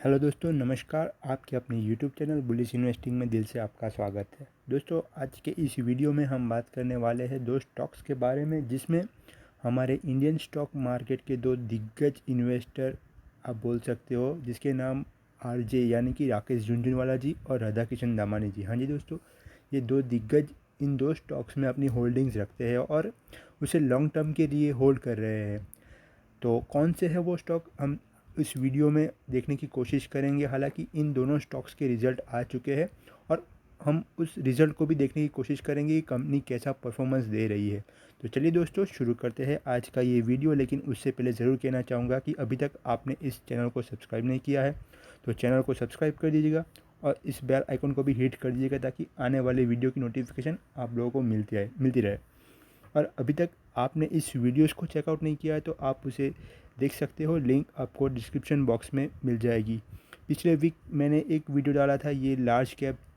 Hello दोस्तों, नमस्कार। आपके अपने यूट्यूब चैनल बुलिश इन्वेस्टिंग में दिल से आपका स्वागत है। दोस्तों, आज के इस वीडियो में हम बात करने वाले हैं दो स्टॉक्स के बारे में, जिसमें हमारे इंडियन स्टॉक मार्केट के दो दिग्गज इन्वेस्टर आप बोल सकते हो, जिसके नाम आरजे यानी कि राकेश झुनझुनवाला जी और राधा किशन दामानी जी। हाँ जी दोस्तों, ये दो दिग्गज इन दो स्टॉक्स में अपनी होल्डिंग्स रखते हैं और उसे लॉन्ग टर्म के लिए होल्ड कर रहे हैं। तो कौन से है वो स्टॉक, हम इस वीडियो में देखने की कोशिश करेंगे। हालांकि इन दोनों स्टॉक्स के रिज़ल्ट आ चुके हैं और हम उस रिज़ल्ट को भी देखने की कोशिश करेंगे कि कंपनी कैसा परफॉर्मेंस दे रही है। तो चलिए दोस्तों, शुरू करते हैं आज का ये वीडियो। लेकिन उससे पहले ज़रूर कहना चाहूँगा कि अभी तक आपने इस चैनल को सब्सक्राइब नहीं किया है तो चैनल को सब्सक्राइब कर दीजिएगा और इस बेल आइकन को भी हिट कर दीजिएगा, ताकि आने वाले वीडियो की नोटिफिकेशन आप लोगों को मिलती रहे। और अभी तक आपने इस वीडियोस को चेकआउट नहीं किया है तो आप उसे देख सकते हो, लिंक आपको डिस्क्रिप्शन बॉक्स में मिल जाएगी। पिछले वीक मैंने एक वीडियो डाला था ये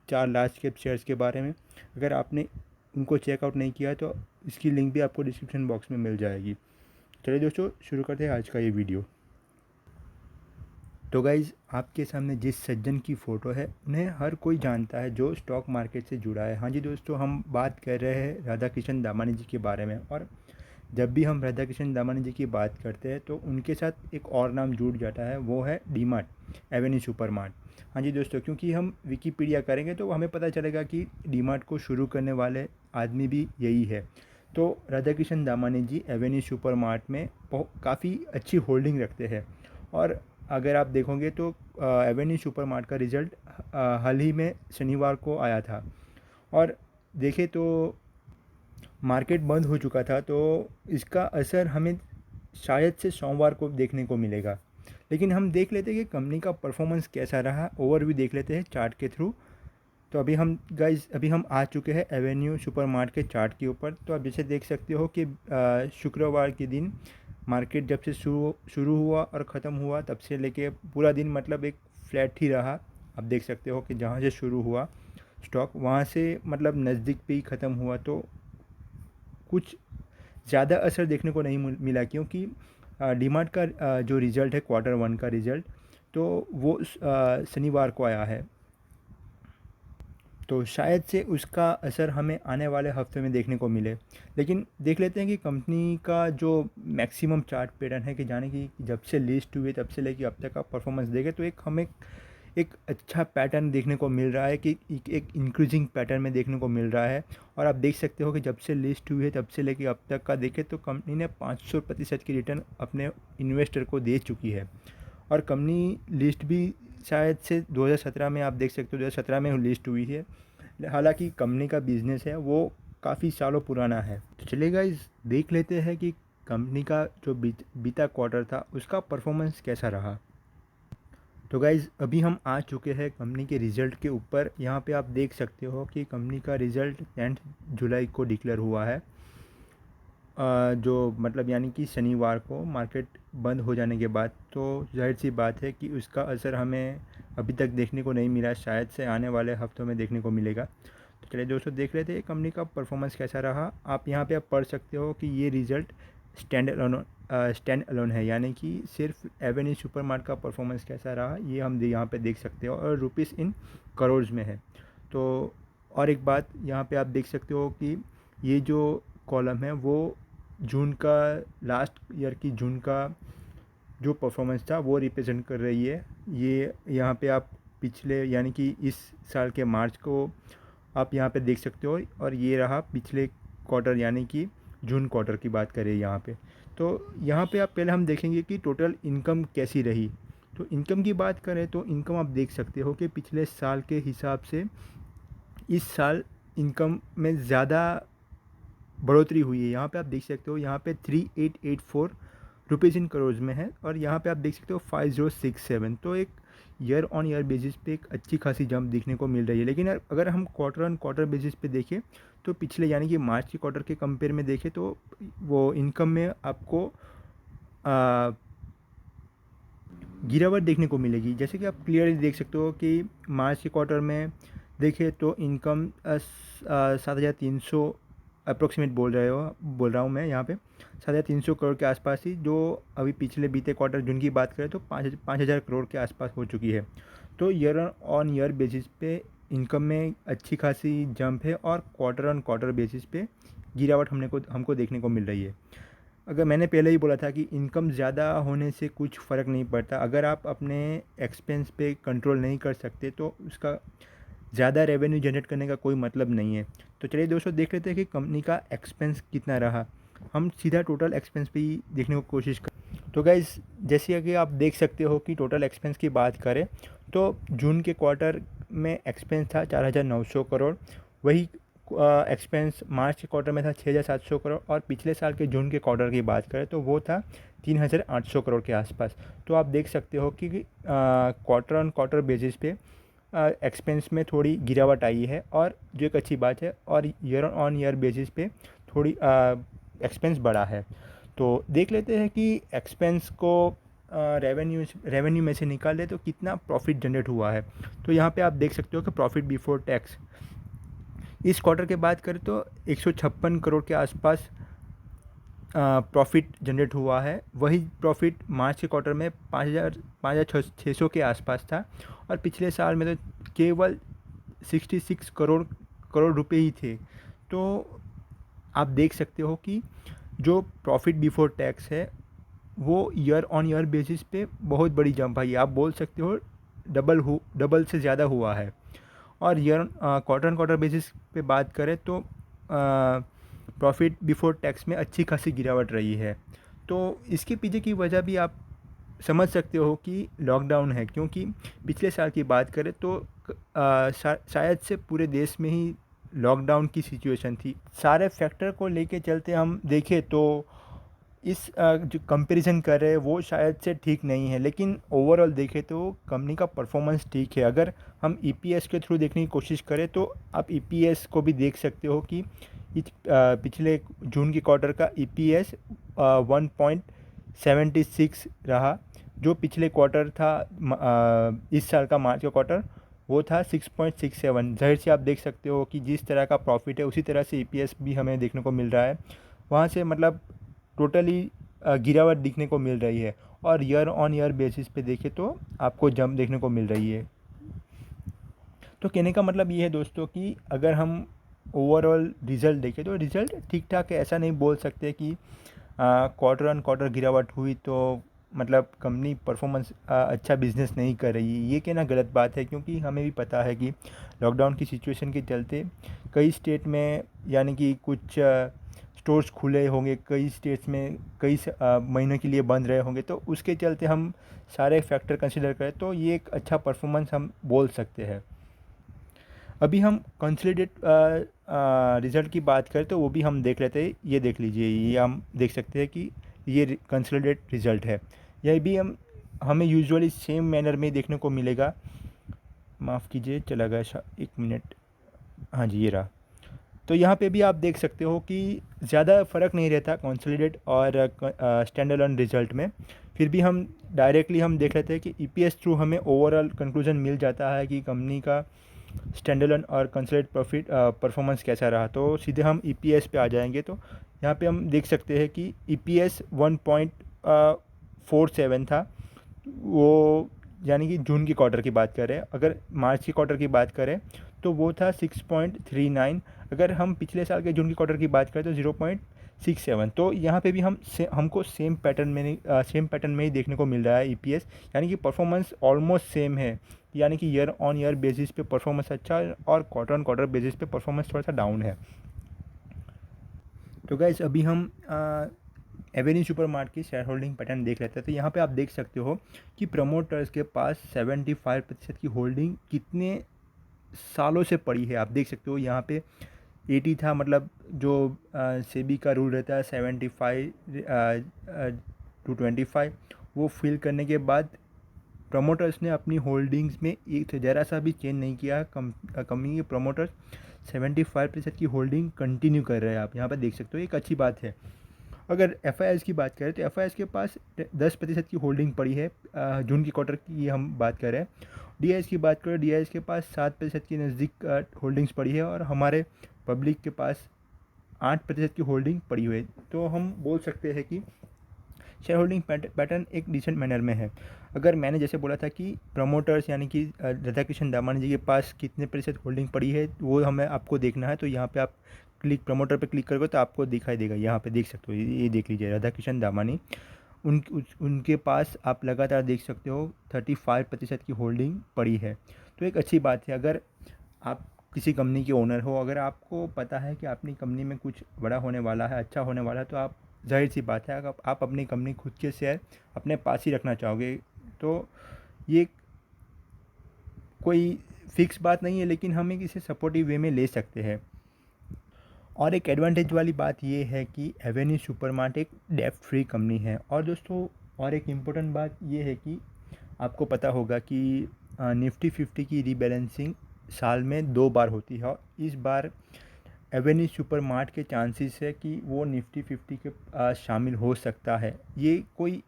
चार लार्ज कैप शेयर्स के बारे में। अगर आपने उनको चेकआउट नहीं किया है तो इसकी लिंक भी आपको डिस्क्रिप्शन बॉक्स में मिल जाएगी। चलिए दोस्तों, शुरू करते हैं आज का ये वीडियो। तो गाइज़, आपके सामने जिस सज्जन की फ़ोटो है उन्हें हर कोई जानता है जो स्टॉक मार्केट से जुड़ा है। हाँ जी दोस्तों, हम बात कर रहे हैं राधा किशन दामानी जी के बारे में। और जब भी हम राधा किशन दामानी जी की बात करते हैं तो उनके साथ एक और नाम जुड़ जाता है, वो है डीमार्ट एवेन्यू सुपर मार्ट। हाँ जी दोस्तों, क्योंकि हम विकीपीडिया करेंगे तो हमें पता चलेगा कि डीमार्ट को शुरू करने वाले आदमी भी यही है। तो राधा किशन दामानी जी एवेन्यू सुपर मार्ट में काफ़ी अच्छी होल्डिंग रखते हैं। और अगर आप देखोगे तो एवेन्यू सुपर मार्ट का रिज़ल्ट हाल ही में शनिवार को आया था। और देखें तो मार्केट बंद हो चुका था, तो इसका असर हमें शायद से सोमवार को देखने को मिलेगा। लेकिन हम देख लेते हैं कि कंपनी का परफॉर्मेंस कैसा रहा, ओवरव्यू देख लेते हैं चार्ट के थ्रू। तो अभी हम आ चुके हैं एवेन्यू सुपर मार्ट के चार्ट के ऊपर। तो आप जैसे देख सकते हो कि शुक्रवार के दिन मार्केट जब से शुरू हुआ और ख़त्म हुआ, तब से लेके पूरा दिन मतलब एक फ्लैट ही रहा। आप देख सकते हो कि जहाँ से शुरू हुआ स्टॉक वहाँ से मतलब नज़दीक पे ही ख़त्म हुआ। तो कुछ ज़्यादा असर देखने को नहीं मिला, क्योंकि डीमार्ट का जो रिज़ल्ट है क्वार्टर वन का रिज़ल्ट, तो वो शनिवार को आया है। तो शायद से उसका असर हमें आने वाले हफ्ते में देखने को मिले। लेकिन देख लेते हैं कि कंपनी का जो मैक्सिमम चार्ट पैटर्न है, कि जाने की जब से लिस्ट हुई तब से लेके अब तक का परफॉर्मेंस देखें तो हमें एक अच्छा पैटर्न देखने को मिल रहा है, कि एक इंक्रीजिंग पैटर्न में देखने को मिल रहा है। और आप देख सकते हो कि जब से लिस्ट हुई है तब से लेके अब तक का देखें तो कंपनी ने 500% की रिटर्न अपने इन्वेस्टर को दे चुकी है। और कंपनी लिस्ट भी शायद से 2017 में, आप देख सकते हो 2017 में लिस्ट हुई है। हालांकि कंपनी का बिजनेस है वो काफ़ी सालों पुराना है। तो चलिए गाइस, देख लेते हैं कि कंपनी का जो बीता क्वार्टर था उसका परफॉर्मेंस कैसा रहा। तो गाइज़, अभी हम आ चुके हैं कंपनी के रिज़ल्ट के ऊपर। यहाँ पे आप देख सकते हो कि कंपनी का रिज़ल्ट 10 जुलाई को डिक्लेयर हुआ है, जो मतलब यानी कि शनिवार को मार्केट बंद हो जाने के बाद। तो जाहिर सी बात है कि उसका असर हमें अभी तक देखने को नहीं मिला, शायद से आने वाले हफ्तों में देखने को मिलेगा। तो चलिए दोस्तों, देख लेते हैं कंपनी का परफॉर्मेंस कैसा रहा। आप यहाँ पे आप पढ़ सकते हो कि ये रिज़ल्ट स्टैंड अलोन है, यानी कि सिर्फ एवेन्यू सुपर मार्ट का परफॉर्मेंस कैसा रहा ये हम यहाँ पे देख सकते हो, और रुपीस इन करोड़ में है। तो और एक बात यहाँ पे आप देख सकते हो कि ये जो कॉलम है वो जून का, लास्ट ईयर की जून का जो परफॉर्मेंस था वो रिप्रेजेंट कर रही है। ये यहाँ पे आप पिछले यानी कि इस साल के मार्च को आप यहाँ पे देख सकते हो, और ये रहा पिछले क्वार्टर यानी कि जून क्वार्टर की बात करें यहाँ पे। तो यहाँ पे आप पहले हम देखेंगे कि टोटल इनकम कैसी रही। तो इनकम की बात करें तो इनकम आप देख सकते हो कि पिछले साल के हिसाब से इस साल इनकम में ज़्यादा बढ़ोतरी हुई है। यहाँ पे आप देख सकते हो, यहाँ पे 3884 रुपीज़ इन करोड़ में है, और यहाँ पे आप देख सकते हो 5067। तो एक ईयर ऑन ईयर बेसिस पे एक अच्छी खासी जंप देखने को मिल रही है। लेकिन अगर हम क्वार्टर ऑन क्वार्टर बेसिस पे देखें तो पिछले यानी कि मार्च के क्वार्टर के कंपेयर में देखें तो वो इनकम में आपको गिरावट देखने को मिलेगी। जैसे कि आप क्लियरली देख सकते हो कि मार्च के क्वार्टर में देखें तो इनकम 7300 अप्रोक्सीमेट बोल रहा हूँ मैं यहाँ पे 350 करोड़ के आसपास ही, जो अभी पिछले बीते क्वार्टर जून की बात करें तो 5,000 करोड़ के आसपास हो चुकी है। तो ईयर ऑन ईयर बेसिस पे इनकम में अच्छी खासी जंप है और क्वार्टर ऑन क्वार्टर बेसिस पे गिरावट हमको देखने को मिल रही है। अगर मैंने पहले ही बोला था कि इनकम ज़्यादा होने से कुछ फ़र्क नहीं पड़ता, अगर आप अपने एक्सपेंस पे कंट्रोल नहीं कर सकते तो उसका ज़्यादा रेवेन्यू जनरेट करने का कोई मतलब नहीं है। तो चलिए दोस्तों, देख लेते हैं कि कंपनी का एक्सपेंस कितना रहा। हम सीधा टोटल एक्सपेंस पे ही देखने को कोशिश कर। तो गाइज़, जैसे कि आप देख सकते हो कि टोटल एक्सपेंस की बात करें तो जून के क्वार्टर में एक्सपेंस था 4,900 करोड़। वही एक्सपेंस मार्च के क्वार्टर में था 6,700 करोड़, और पिछले साल के जून के क्वार्टर की बात करें तो वो था 3,800 करोड़ के आसपास। तो आप देख सकते हो कि क्वार्टर ऑन क्वार्टर बेसिस पे एक्सपेंस में थोड़ी गिरावट आई है, और जो एक अच्छी बात है, और ईयर ऑन ईयर बेसिस पे थोड़ी एक्सपेंस बढ़ा है। तो देख लेते हैं कि एक्सपेंस को रेवेन्यू में से निकाल दे तो कितना प्रॉफिट जनरेट हुआ है। तो यहाँ पे आप देख सकते हो कि प्रॉफिट बिफोर टैक्स इस क्वार्टर की बात करें तो 156 करोड़ के आसपास प्रॉफिट जनरेट हुआ है। वही प्रॉफिट मार्च के क्वार्टर में 5,600 के आसपास था, और पिछले साल में तो केवल 66 करोड़ रुपए ही थे। तो आप देख सकते हो कि जो प्रॉफिट बिफोर टैक्स है वो ईयर ऑन ईयर बेसिस पे बहुत बड़ी जंप आई। आप बोल सकते हो डबल से ज़्यादा हुआ है। और year quarter on quarter basis पे बात करें तो प्रॉफिट बिफोर टैक्स में अच्छी खासी गिरावट रही है। तो इसके पीछे की वजह भी आप समझ सकते हो कि लॉकडाउन है, क्योंकि पिछले साल की बात करें तो शायद से पूरे देश में ही लॉकडाउन की सिचुएशन थी। सारे फैक्टर को लेके चलते हम देखें तो इस जो कंपैरिजन कर रहे हैं वो शायद से ठीक नहीं है, लेकिन ओवरऑल देखें तो कंपनी का परफॉर्मेंस ठीक है। अगर हम ईपीएस के थ्रू देखने की कोशिश करें तो आप ईपीएस को भी देख सकते हो कि पिछले जून के क्वार्टर का ईपीएस 1.76 रहा, जो पिछले क्वार्टर था इस साल का मार्च का क्वार्टर वो था 6.67। जाहिर से आप देख सकते हो कि जिस तरह का प्रॉफिट है उसी तरह से ईपीएस भी हमें देखने को मिल रहा है। वहाँ से मतलब टोटली गिरावट दिखने को मिल रही है, और ईयर ऑन ईयर बेसिस पे देखें तो आपको जंप देखने को मिल रही है। तो कहने का मतलब ये है दोस्तों कि अगर हम ओवरऑल रिज़ल्ट देखें तो रिज़ल्ट ठीक ठाक है। ऐसा नहीं बोल सकते कि क्वार्टर ऑन क्वार्टर गिरावट हुई तो मतलब कंपनी परफॉर्मेंस अच्छा बिजनेस नहीं कर रही है, ये कहना गलत बात है। क्योंकि हमें भी पता है कि लॉकडाउन की सिचुएशन के चलते कई स्टेट में यानी कि कुछ स्टोर्स खुले होंगे, कई स्टेट्स में कई महीनों के लिए बंद रहे होंगे। तो उसके चलते हम सारे फैक्टर कंसिडर करें तो ये एक अच्छा परफॉर्मेंस हम बोल सकते हैं। अभी हम कंसोलिडेट रिज़ल्ट की बात करें तो वो भी हम देख लेते हैं। ये देख लीजिए, ये हम देख सकते हैं कि ये कंसोलिडेट रिज़ल्ट है। यह भी हमें यूजुअली सेम मैनर में देखने को मिलेगा। माफ़ कीजिए, चला गया 1 मिनट। हाँ जी, ये रहा। तो यहाँ पे भी आप देख सकते हो कि ज़्यादा फ़र्क नहीं रहता कंसोलिडेट और स्टैंड अलोन रिज़ल्ट में। फिर भी हम डायरेक्टली हम देख लेते हैं कि ईपीएस थ्रू हमें ओवरऑल कंक्लूजन मिल जाता है कि कंपनी का स्टैंडअलोन और कंसोलिडेट प्रॉफिट परफॉर्मेंस कैसा रहा। तो सीधे हम ईपीएस पे आ जाएंगे। तो यहाँ पे हम देख सकते हैं कि ईपीएस 1.47 था, वो यानी कि जून के क्वार्टर की बात करें। अगर मार्च के क्वार्टर की बात करें तो वो था 6.39। अगर हम पिछले साल के जून के क्वार्टर की बात करें तो 0.67। तो यहाँ पे भी हमको सेम पैटर्न में ही देखने को मिल रहा है ईपीएस, यानी कि परफॉर्मेंस ऑलमोस्ट सेम है। यानी कि ईयर ऑन ईयर बेसिस पे परफॉर्मेंस अच्छा है और क्वार्टर ऑन क्वार्टर बेसिस पे परफॉर्मेंस थोड़ा सा डाउन है। तो गाइस, अभी हम एवेन्यू सुपरमार्ट की शेयर होल्डिंग पैटर्न देख लेते हैं। तो यहाँ पे आप देख सकते हो कि प्रमोटर्स के पास 75% की होल्डिंग कितने सालों से पड़ी है। आप देख सकते हो यहाँ पे 80 था, मतलब जो सेबी का रूल रहता है 75 to 25, वो फिल करने के बाद प्रमोटर्स ने अपनी होल्डिंग्स में एक ज़रा सा भी चेंज नहीं किया। कंपनी के प्रमोटर्स 75% की होल्डिंग कंटिन्यू कर रहे हैं। आप यहाँ पर देख सकते हो, एक अच्छी बात है। अगर एफआईआईज़ की बात करें तो एफआईआईज़ के पास 10% की होल्डिंग पड़ी है। जून की क्वार्टर की हम बात करें। डीआईएस की बात करें, डीआईएस के पास 7% के नज़दीक होल्डिंग्स पड़ी है, और हमारे पब्लिक के पास 8% की होल्डिंग पड़ी हुई है। तो हम बोल सकते हैं कि शेयर होल्डिंग पैटर्न एक डिसेंट मैनर में है। अगर मैंने जैसे बोला था कि प्रमोटर्स यानी कि राधाकिशन दामानी जी के पास कितने प्रतिशत होल्डिंग पड़ी है वो हमें आपको देखना है, तो यहाँ पे आप प्रमोटर पे क्लिक करोगे तो आपको दिखाई देगा, यहाँ पे देख सकते हो, ये देख लीजिए राधाकिशन दामानी, उनके पास आप लगातार देख सकते हो 35% की होल्डिंग पड़ी है। तो एक अच्छी बात है। अगर आप किसी कंपनी के ओनर हो, अगर आपको पता है कि अपनी कंपनी में कुछ बड़ा होने वाला है, अच्छा होने वाला है, तो आप जाहिर सी बात है अगर आप अपनी कंपनी खुद के शेयर अपने पास ही रखना चाहोगे, तो ये कोई फिक्स बात नहीं है, लेकिन हम एक इसे सपोर्टिव वे में ले सकते हैं। और एक एडवांटेज वाली बात ये है कि एवेन्यू सुपरमार्ट एक डेब्ट फ्री कंपनी है। और दोस्तों और एक इम्पोर्टेंट बात ये है कि आपको पता होगा कि निफ्टी 50 की रीबैलेंसिंग साल में 2 बार होती है, और इस बार एवेन्यू सुपरमार्ट के चांसेस है कि वो निफ्टी 50 के शामिल हो सकता है। ये कोई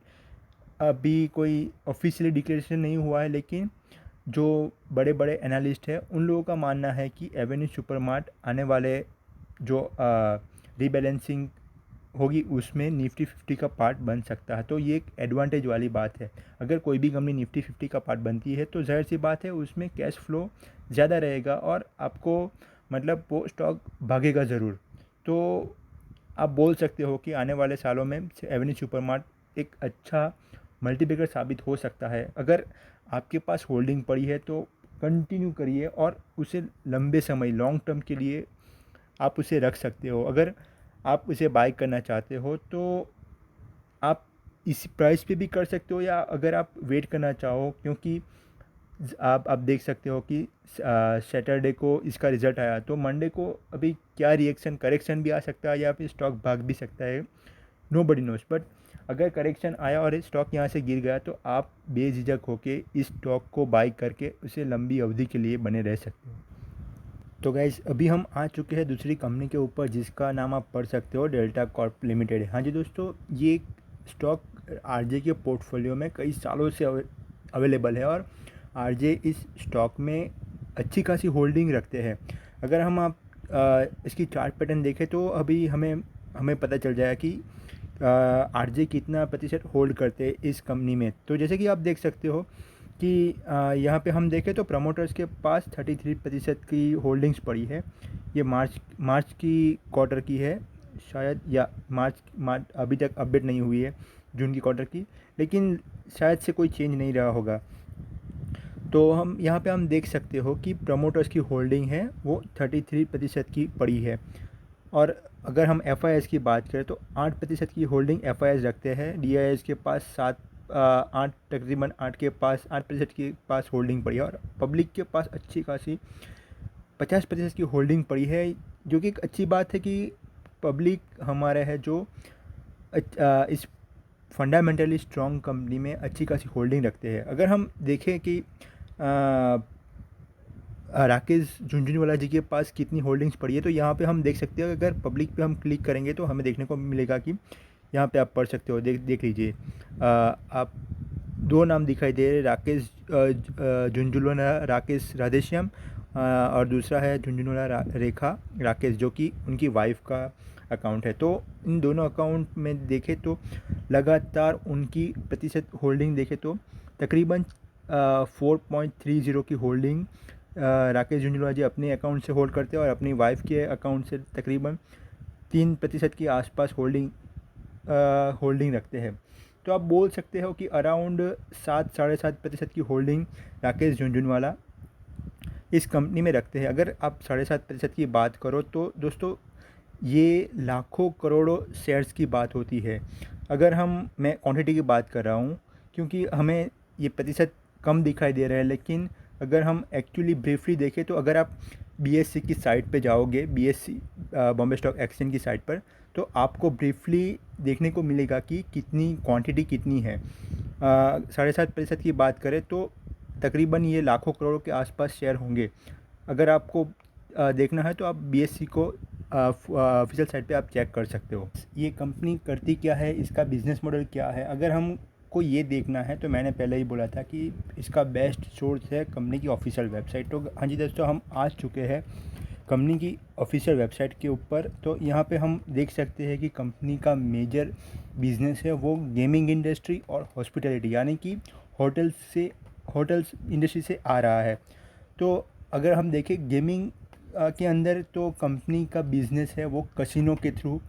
अभी कोई ऑफिशियली डिक्लेरेशन नहीं हुआ है, लेकिन जो बड़े बड़े एनालिस्ट हैं उन लोगों का मानना है कि एवेन्यू सुपरमार्ट आने वाले जो रीबैलेंसिंग होगी उसमें निफ्टी 50 का पार्ट बन सकता है। तो ये एक एडवांटेज वाली बात है। अगर कोई भी कंपनी निफ्टी 50 का पार्ट बनती है तो जाहिर सी बात है उसमें कैश फ्लो ज़्यादा रहेगा और आपको मतलब वो स्टॉक भागेगा ज़रूर। तो आप बोल सकते हो कि आने वाले सालों में एवेन्यू सुपरमार्ट एक अच्छा मल्टीबैगर साबित हो सकता है। अगर आपके पास होल्डिंग पड़ी है तो कंटिन्यू करिए और उसे लंबे समय लॉन्ग टर्म के लिए आप उसे रख सकते हो। अगर आप उसे बाय करना चाहते हो तो आप इस प्राइस पे भी कर सकते हो, या अगर आप वेट करना चाहो, क्योंकि आप देख सकते हो कि सैटरडे को इसका रिज़ल्ट आया, तो मंडे को अभी क्या रिएक्शन, करेक्शन भी आ सकता है या फिर स्टॉक भाग भी सकता है, नो बडी नोस। बट अगर करेक्शन आया और स्टॉक यहाँ से गिर गया तो आप बेझिझक होके इस स्टॉक को बाई करके उसे लंबी अवधि के लिए बने रह सकते हो। तो गाइज़ अभी हम आ चुके हैं दूसरी कंपनी के ऊपर जिसका नाम आप पढ़ सकते हो, डेल्टा कॉर्प लिमिटेड। हाँ जी दोस्तों, ये स्टॉक आरजे के पोर्टफोलियो में कई सालों से अवेलेबल है और आरजे इस स्टॉक में अच्छी खासी होल्डिंग रखते हैं। अगर हम इसकी चार्ट पैटर्न देखें तो अभी हमें पता चल जाएगा कि आरजे कितना प्रतिशत होल्ड करते हैं इस कंपनी में। तो जैसे कि आप देख सकते हो कि यहाँ पे हम देखें तो प्रमोटर्स के पास 33% की होल्डिंग्स पड़ी है। ये मार्च की क्वार्टर की है शायद, या मार्च अभी तक अपडेट नहीं हुई है जून की क्वार्टर की, लेकिन शायद से कोई चेंज नहीं रहा होगा। तो हम यहाँ पे हम देख सकते हो कि प्रमोटर्स की होल्डिंग है वो 33% की पड़ी है। और अगर हम एफ की बात करें तो 8% की होल्डिंग एफ रखते हैं। डी के पास 8 तकरीबन 8% के पास होल्डिंग पड़ी है, और पब्लिक के पास अच्छी खासी 50% की होल्डिंग पड़ी है, जो कि एक अच्छी बात है कि पब्लिक हमारा है जो इस फंडामेंटली स्ट्रॉन्ग कंपनी में अच्छी खासी होल्डिंग रखते हैं। अगर हम देखें कि राकेश झुंझुनवाला जी के पास कितनी होल्डिंग्स पड़ी है, तो यहाँ पे हम देख सकते हैं। अगर पब्लिक पे हम क्लिक करेंगे तो हमें देखने को मिलेगा कि यहाँ पे आप पढ़ सकते हो, देख लीजिए, आप 2 नाम दिखाई दे रहे, राकेश झुंझुनवाला राकेश राधेश्याम, और दूसरा है झुंझुनवाला रेखा राकेश, जो कि उनकी वाइफ का अकाउंट है। तो इन दोनों अकाउंट में देखें तो लगातार उनकी प्रतिशत होल्डिंग देखें तो तकरीबन 4.30 की होल्डिंग राकेश झुंझुनवाला जी अपने अकाउंट से होल्ड करते हैं, और अपनी वाइफ के अकाउंट से तकरीबन 3% के आसपास होल्डिंग रखते हैं। तो आप बोल सकते हो कि अराउंड 7-7.5% की होल्डिंग राकेश झुंझुनवाला इस कंपनी में रखते हैं। अगर आप 7.5% की बात करो तो दोस्तों ये लाखों करोड़ों शेयर्स की बात होती है। अगर मैं क्वांटिटी की बात कर रहा हूँ, क्योंकि हमें ये प्रतिशत कम दिखाई दे रहा है, लेकिन अगर हम एक्चुअली ब्रीफली देखें तो अगर आप BSE की साइट पे जाओगे, BSE बॉम्बे स्टॉक एक्सचेंज की साइट पर, तो आपको ब्रीफली देखने को मिलेगा कि कितनी क्वांटिटी कितनी है। 7.5% की बात करें तो तकरीबन ये लाखों करोड़ों के आसपास शेयर होंगे। अगर आपको देखना है तो आप BSE को ऑफिशियल साइट पे आप चेक कर सकते हो। ये कंपनी करती क्या है, इसका बिज़नेस मॉडल क्या है, अगर हमको ये देखना है तो मैंने पहले ही बोला था कि इसका बेस्ट सोर्स है कंपनी की ऑफिशियल वेबसाइट। तो हाँ जी दोस्तों, हम आ चुके हैं कंपनी की ऑफिशियल वेबसाइट के ऊपर। तो यहाँ पे हम देख सकते हैं कि कंपनी का मेजर बिजनेस है वो गेमिंग इंडस्ट्री और हॉस्पिटैलिटी यानी कि होटल्स इंडस्ट्री से आ रहा है। तो अगर हम देखें गेमिंग के अंदर, तो कंपनी का बिजनेस है वो कसिनो के थ्रू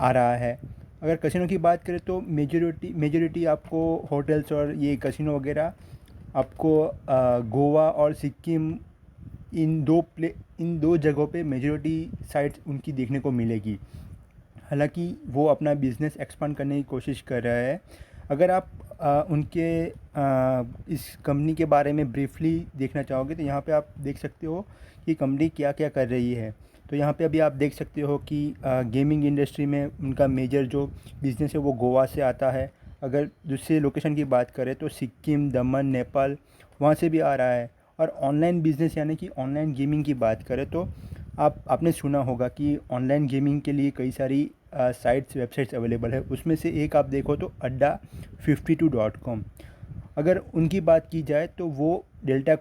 आ रहा है। अगर कसिनो की बात करें तो मेजोरिटी आपको होटल्स और ये कसिनो वगैरह आपको गोवा और सिक्किम, इन दो जगहों पे मेजोरिटी साइट्स उनकी देखने को मिलेगी। हालांकि वो अपना बिज़नेस एक्सपांड करने की कोशिश कर रहा है। अगर आप उनके इस कंपनी के बारे में ब्रीफली देखना चाहोगे तो यहाँ पे आप देख सकते हो कि कंपनी क्या क्या कर रही है। तो यहाँ पे अभी आप देख सकते हो कि गेमिंग इंडस्ट्री में उनका मेजर जो बिज़नेस है वो गोवा से आता है। अगर दूसरे लोकेशन की बात करें तो सिक्किम, दमन, नेपाल वहाँ से भी आ रहा है। और ऑनलाइन बिज़नेस यानी कि ऑनलाइन गेमिंग की बात करें तो आपने सुना होगा कि ऑनलाइन गेमिंग के लिए कई सारी साइट्स, वेबसाइट्स अवेलेबल है। उसमें से एक आप देखो तो adda52.com। अगर उनकी बात की जाए तो वो डेल्टा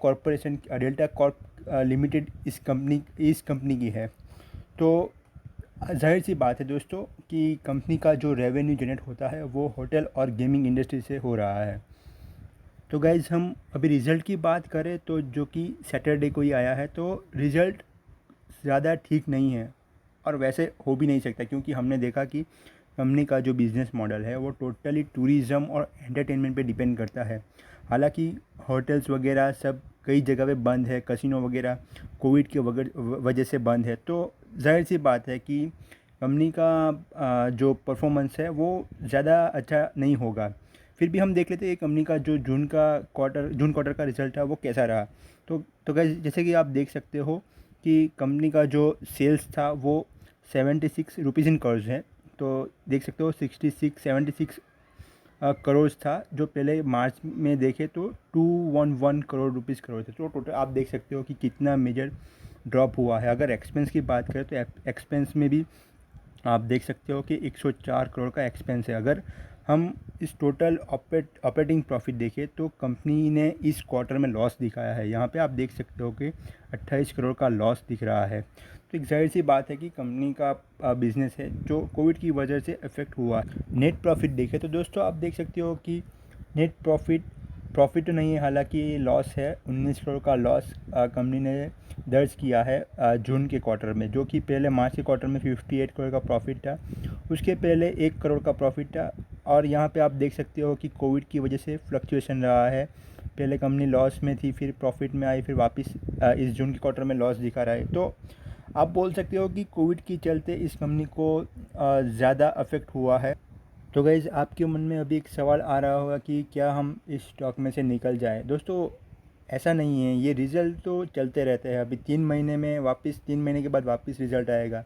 कॉर्प लिमिटेड इस कंपनी की है। तो जाहिर सी बात है दोस्तों कि कंपनी का जो रेवेन्यू जनरेट होता है वो होटल और गेमिंग इंडस्ट्री से हो रहा है। तो गाइज़, हम अभी रिज़ल्ट की बात करें तो जो कि सैटरडे को ही आया है, तो रिज़ल्ट ज़्यादा ठीक नहीं है और वैसे हो भी नहीं सकता, क्योंकि हमने देखा कि कंपनी का जो बिज़नेस मॉडल है वो टोटली टूरिज़्म और एंटरटेनमेंट पे डिपेंड करता है। हालांकि होटल्स वगैरह सब कई जगह पे बंद है, कसिनो वगैरह कोविड के वजह से बंद है। तो जाहिर सी बात है कि कंपनी का जो परफॉर्मेंस है वो ज़्यादा अच्छा नहीं होगा। फिर भी हम देख लेते हैं कंपनी का जो जून क्वार्टर का रिज़ल्ट है वो कैसा रहा। तो गाइस, जैसे कि आप देख सकते हो कि कंपनी का जो सेल्स था वो 76 रुपीज़ इन करोड़ है। तो देख सकते हो 76 करोड़ था, जो पहले मार्च में देखे तो 211 करोड़ रुपीज़ करोड़ थे। तो टोटल आप देख सकते हो कि कितना मेजर ड्रॉप हुआ है। अगर एक्सपेंस की बात करें तो एक्सपेंस में भी आप देख सकते हो कि 104 करोड़ का एक्सपेंस है। अगर हम इस टोटल ऑपरेटिंग प्रॉफिट देखें तो कंपनी ने इस क्वार्टर में लॉस दिखाया है। यहाँ पे आप देख सकते हो कि 28 करोड़ का लॉस दिख रहा है। तो एक जाहिर सी बात है कि कंपनी का बिज़नेस है जो कोविड की वजह से इफ़ेक्ट हुआ। नेट प्रॉफिट देखें तो दोस्तों आप देख सकते हो कि नेट प्रॉफिट तो नहीं है, हालांकि लॉस है। 19 करोड़ का लॉस कंपनी ने दर्ज किया है जून के क्वार्टर में, जो कि पहले मार्च के क्वार्टर में 58 करोड़ का प्रॉफिट था। उसके पहले 1 करोड़ का प्रॉफिट था। और यहाँ पे आप देख सकते हो कि कोविड की वजह से फ्लक्चुएशन रहा है। पहले कंपनी लॉस में थी, फिर प्रॉफिट में आई, फिर वापस इस जून के क्वार्टर में लॉस दिखा रहा है। तो आप बोल सकते हो कि कोविड के चलते इस कंपनी को ज़्यादा अफेक्ट हुआ है। तो गाइज़, आपके मन में अभी एक सवाल आ रहा होगा कि क्या हम इस स्टॉक में से निकल जाएं। दोस्तों, ऐसा नहीं है। ये रिज़ल्ट तो चलते रहते हैं। अभी 3 महीने के बाद वापस रिज़ल्ट आएगा।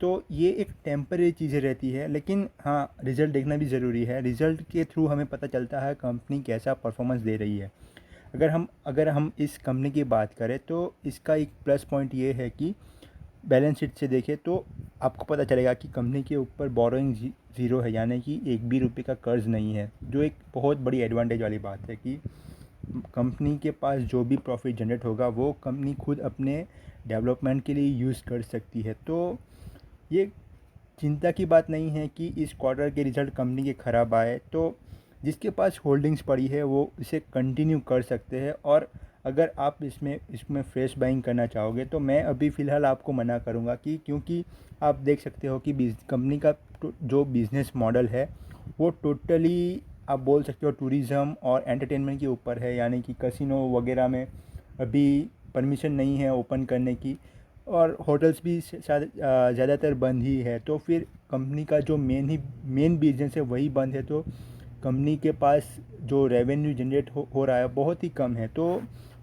तो ये एक टेम्परेरी चीज़ें रहती है, लेकिन हाँ, रिज़ल्ट देखना भी ज़रूरी है। रिज़ल्ट के थ्रू हमें पता चलता है कंपनी कैसा परफॉर्मेंस दे रही है। अगर हम इस कंपनी की बात करें तो इसका एक प्लस पॉइंट ये है कि बैलेंस शीट से देखें तो आपको पता चलेगा कि कंपनी के ऊपर बोरोइंग ज़ीरो है, यानी कि एक भी रुपये का कर्ज नहीं है, जो एक बहुत बड़ी एडवांटेज वाली बात है कि कंपनी के पास जो भी प्रॉफिट जनरेट होगा वो कंपनी खुद अपने डेवलपमेंट के लिए यूज़ कर सकती है। तो ये चिंता की बात नहीं है कि इस क्वार्टर के रिज़ल्ट कंपनी के ख़राब आए, तो जिसके पास होल्डिंग्स पड़ी है वो इसे कंटिन्यू कर सकते हैं। और अगर आप इसमें फ्रेश बाइंग करना चाहोगे तो मैं अभी फ़िलहाल आपको मना करूँगा, क्योंकि आप देख सकते हो कि कंपनी का जो बिज़नेस मॉडल है वो टोटली आप बोल सकते हो टूरिज़्म और एंटरटेनमेंट के ऊपर है। यानी कि कसिनो वगैरह में अभी परमिशन नहीं है ओपन करने की, और होटल्स भी शायद ज़्यादातर बंद ही है। तो फिर कंपनी का जो मेन बिजनेस है वही बंद है। तो कंपनी के पास जो रेवेन्यू जनरेट हो रहा है बहुत ही कम है। तो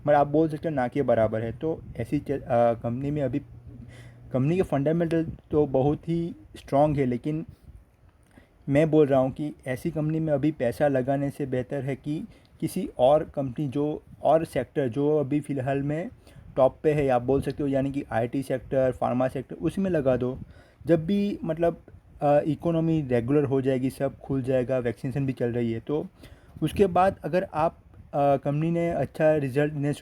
मतलब आप बोल सकते हो ना के बराबर है। तो ऐसी कंपनी में अभी कंपनी के फंडामेंटल तो बहुत ही स्ट्रॉन्ग है, लेकिन मैं बोल रहा हूँ कि ऐसी कंपनी में अभी पैसा लगाने से बेहतर है कि किसी और कंपनी और सेक्टर जो अभी फ़िलहाल में टॉप पे है, आप बोल सकते हो, यानी कि आईटी सेक्टर, फार्मा सेक्टर, उसमें लगा दो। जब भी मतलब इकोनॉमी रेगुलर हो जाएगी, सब खुल जाएगा, वैक्सीनेशन भी चल रही है, तो उसके बाद अगर आप कंपनी ने अच्छा रिजल्ट देने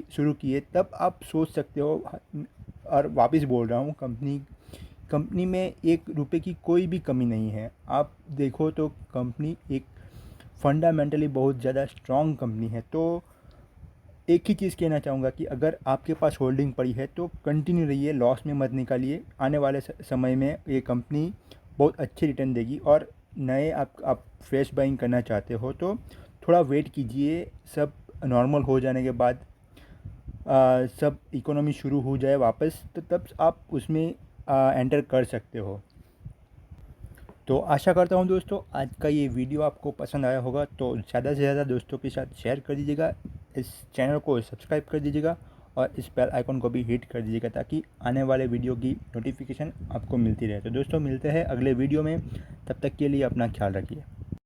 शुरू किए तब आप सोच सकते हो और वापस बोल रहा हूँ, कंपनी में 1 रुपये की कोई भी कमी नहीं है। आप देखो तो कंपनी एक फंडामेंटली बहुत ज़्यादा स्ट्रॉन्ग कंपनी है। तो एक ही चीज़ कहना चाहूँगा कि अगर आपके पास होल्डिंग पड़ी है तो कंटिन्यू रहिए, लॉस में मत निकालिए। आने वाले समय में ये कंपनी बहुत अच्छी रिटर्न देगी। और नए आप फ्रेश बाइंग करना चाहते हो तो थोड़ा वेट कीजिए, सब नॉर्मल हो जाने के बाद सब इकोनॉमी शुरू हो जाए वापस, तो तब आप उसमें एंटर कर सकते हो। तो आशा करता हूँ दोस्तों आज का ये वीडियो आपको पसंद आया होगा, तो ज़्यादा से ज़्यादा दोस्तों के साथ शेयर कर दीजिएगा, इस चैनल को सब्सक्राइब कर दीजिएगा और इस बेल आइकन को भी हिट कर दीजिएगा ताकि आने वाले वीडियो की नोटिफिकेशन आपको मिलती रहे। तो दोस्तों मिलते हैं अगले वीडियो में, तब तक के लिए अपना ख्याल रखिए।